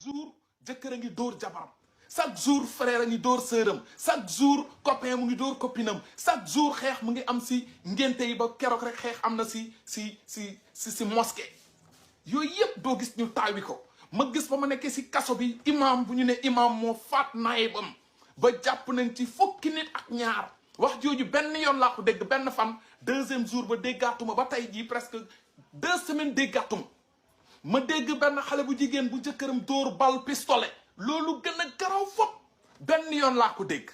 jour jëkkër a ngi dóor jabaram chaque jour frère a ngi dóor sœuram chaque jour copain mu ngi dóor copinam chaque jour xeex mu ngi am si ngénte yi ba keroog rek xeex am na si mosquée yooyu yëpp doo gis ñu taawi ko ma gis ba ma nekkee si kaso bi imam bu ñu ne imam moo faat naayibam ba jàpp nañ ci fukki nit ak ñaar wax jooju benn yoon laa ko dégg benn fan deuxième jour ba déggaatuma ba tey jii presque 2 semaines déggaatuma ma dégg benn xale bu jigéen bu jëkkëram dóor bal pistolet loolu gën a garaw fop benn yoon laa ko dégg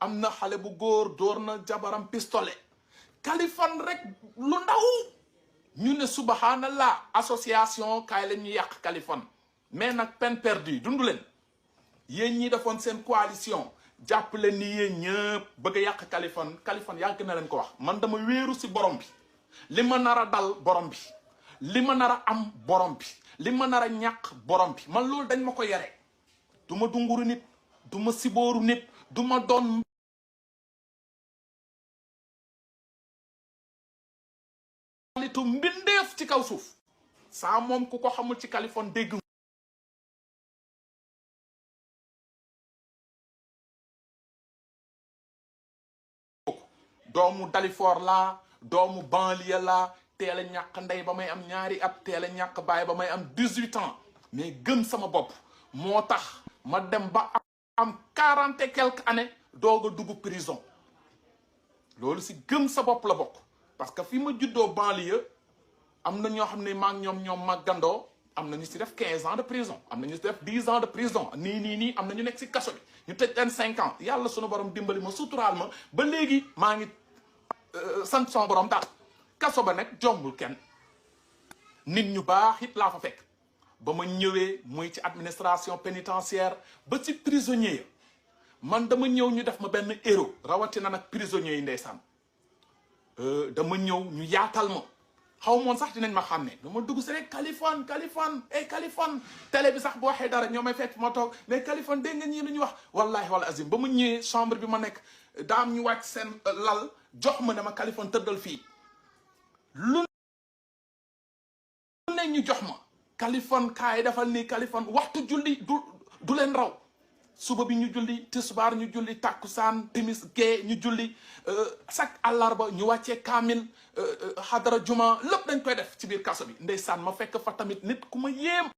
am na xale bu góor dóor na jabaram pistolet kalifone rek lu ndaw ñu ne subhanallah association kaay la ñu yàq kalifone mais nag peine perdue dundu leen yéen ñi defoon seen coalition jàpp leen ni yéen ñëpp bëgg a yàq kalifone yàgg na leen ko wax man dama wéeru si borom bi li ma nar a dal borom bi li ma nar a am borom bi li ma nar a ñàkk borom bi man loolu dañ ma ko yare du ma dunguru nit du ma sibooru nit du ma doon litu mbindeef ci kaw suuf saa moom ku ko xamul ci kalifone dégg doomu Dalifort laa doomu banlieue laa teel a ñàkk ndey ba may am ñaari at teel a ñàkk baay ba may am 18 ans mais gëm sama bopp moo tax ma dem ba am 40 et quelques années doog a dugg prison loolu si gëm sa bopp la bokk parce que fi ma juddoo banlieue am na ñoo xam ne maa ngi ñoom màggandoo am na ñu si def 15 ans de prison am na ñu si def 10 ans de prison nii am na ñu nekk si kaso bi ñu tëj leen 5 ans yàlla sunu borom dimbali ma suturaal ma ba léegi maa ngi sant son borom daal kaso ba nag jombul kenn nit ñu baax it laa fa fekk ba ma ñëwee muy ci administration pénitentiaire ba ci prisonnier man dama ñëw ñu def ma benn héros rawatina nag prisonniers yi ndeysaan dama ñëw ñu yaatal ma xaw moon sax dinañ ma xam ne dama dugg si rek kalifone télé bi sax bu waxee dara ñoo may fekk ma toog mais kalifone dégg nga ñii lu ñu wax wallahi wala azim ba ma ñëwee chambre bi ma nekk daam ñu wàcc seen lal jox ma ne ma kalifone tëddal fii lu ne ñu jox ma kalifone kaay defal nii kalifone waxtu julli du leen raw suba bi ñu julli tisbaar ñu julli takkusaan timis gee ñu julli chaque àllarba ñu wàccee kaamil xadara juma lépp dañ koy def ci biir kaso bi ndeysaan ma fekk fa tamit nit ku ma yéem